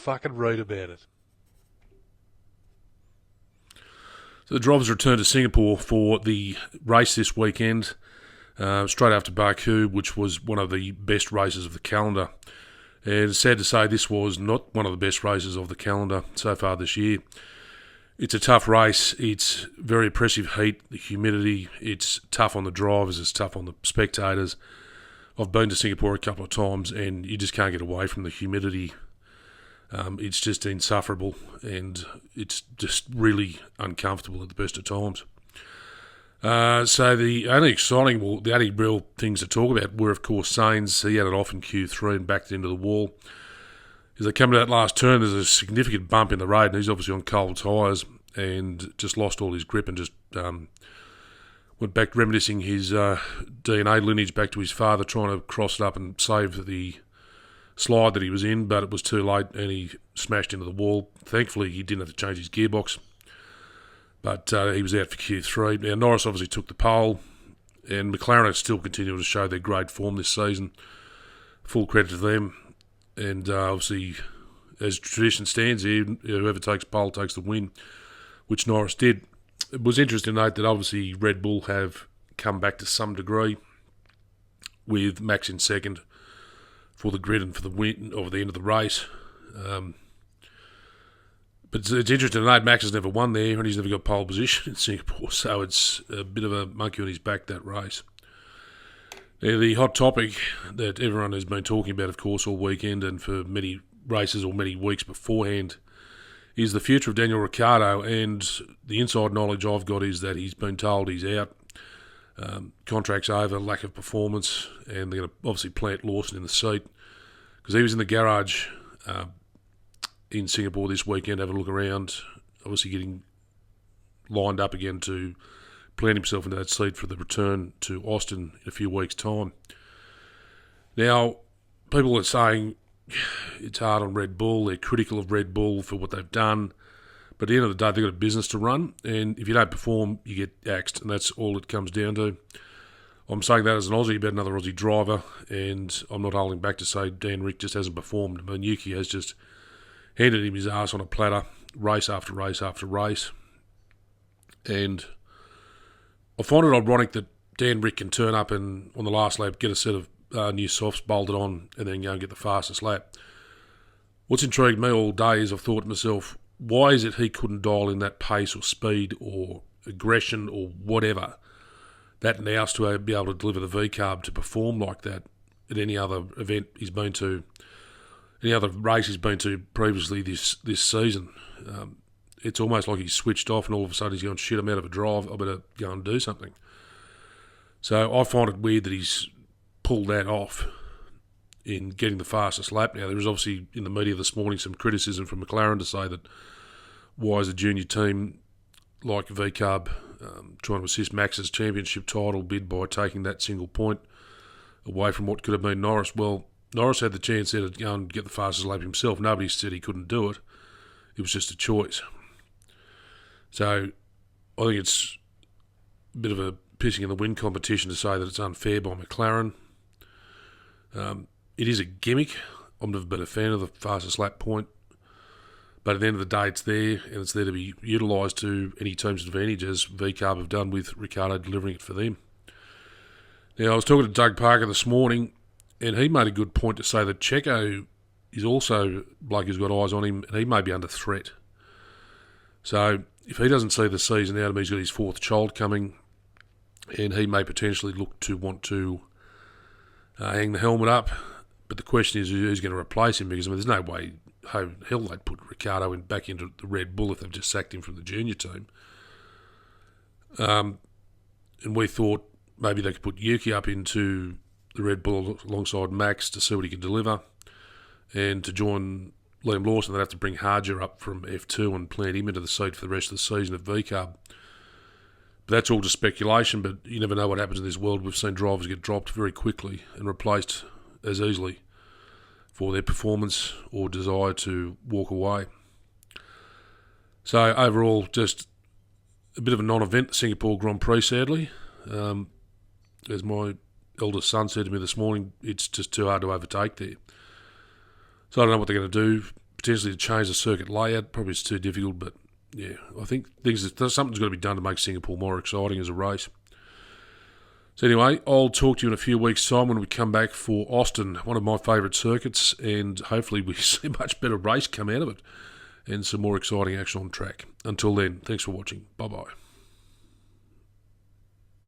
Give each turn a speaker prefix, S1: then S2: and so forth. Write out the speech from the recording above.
S1: fucking read about it.
S2: So the drivers returned to Singapore for the race this weekend, straight after Baku, which was one of the best races of the calendar. And it's sad to say this was not one of the best races of the calendar so far this year. It's a tough race. It's very oppressive heat, the humidity. It's tough on the drivers. It's tough on the spectators. I've been to Singapore a couple of times and you just can't get away from the humidity. It's just insufferable and it's just really uncomfortable at the best of times. So the only real things to talk about were, of course, Sainz. He had it off in Q3 and backed into the wall. As they come to that last turn, there's a significant bump in the road, and he's obviously on cold tyres and just lost all his grip and just went back reminiscing his DNA lineage back to his father, trying to cross it up and save the slide that he was in, but it was too late and he smashed into the wall. Thankfully, he didn't have to change his gearbox, but he was out for Q3. Now, Norris obviously took the pole, and McLaren are still continuing to show their great form this season. Full credit to them. And obviously, as tradition stands here, whoever takes pole takes the win, which Norris did. It was interesting to note that obviously Red Bull have come back to some degree with Max in second for the grid and for the win over the end of the race. But it's interesting to note Max has never won there and he's never got pole position in Singapore, so it's a bit of a monkey on his back, that race. Now, the hot topic that everyone has been talking about, of course, all weekend and for many races or many weeks beforehand is the future of Daniel Ricciardo, and the inside knowledge I've got is that he's been told he's out. Contract's over, lack of performance, and they're going to obviously plant Lawson in the seat because he was in the garage in Singapore this weekend, having a look around, obviously getting lined up again to plant himself into that seat for the return to Austin in a few weeks' time. Now, people are saying it's hard on Red Bull, they're critical of Red Bull for what they've done, but at the end of the day, they've got a business to run, and if you don't perform, you get axed, and that's all it comes down to. I'm saying that as an Aussie about another Aussie driver, and I'm not holding back to say Dan Rick just hasn't performed. I mean, Yuki has just handed him his ass on a platter, race after race after race, and I find it ironic that Dan Rick can turn up and on the last lap get a set of new softs bolted on and then go and get the fastest lap. What's intrigued me all day is I've thought to myself, why is it he couldn't dial in that pace or speed or aggression or whatever that nous to be able to deliver the V-carb to perform like that at any other event he's been to, any other race he's been to previously this season. It's almost like he's switched off and all of a sudden he's going, shit, I'm out of a drive, I better go and do something. So I find it weird that he's pulled that off in getting the fastest lap. Now, there was obviously in the media this morning some criticism from McLaren to say that why is a junior team like VCARB trying to assist Max's championship title bid by taking that single point away from what could have been Norris. Well, Norris had the chance there to go and get the fastest lap himself. Nobody said he couldn't do it. It was just a choice. So I think it's a bit of a pissing in the wind competition to say that it's unfair by McLaren. It is a gimmick. I'm never been a fan of the fastest lap point. But at the end of the day, it's there, and it's there to be utilised to any team's advantage, as VCARB have done with Ricciardo delivering it for them. Now, I was talking to Doug Parker this morning, and he made a good point to say that Checo is also a bloke who's got eyes on him, and he may be under threat. So if he doesn't see the season out of him, he's got his fourth child coming, and he may potentially look to want to hang the helmet up. But the question is who's going to replace him, because there's no way how hell they'd put Ricciardo back into the Red Bull if they've just sacked him from the junior team. And we thought maybe they could put Yuki up into the Red Bull alongside Max to see what he can deliver, and to join Liam Lawson, they'd have to bring Harger up from F2 and plant him into the seat for the rest of the season of VCARB. But that's all just speculation, but you never know what happens in this world. We've seen drivers get dropped very quickly and replaced as easily for their performance or desire to walk away. So overall, just a bit of a non-event, the Singapore Grand Prix, sadly. As my eldest son said to me this morning, it's just too hard to overtake there. So I don't know what they're going to do. potentially to change the circuit layout. Probably it's too difficult, but yeah, I think something's got to be done to make Singapore more exciting as a race. So anyway, I'll talk to you in a few weeks' time when we come back for Austin, one of my favourite circuits, and hopefully we see a much better race come out of it and some more exciting action on track. Until then, thanks for watching. Bye-bye.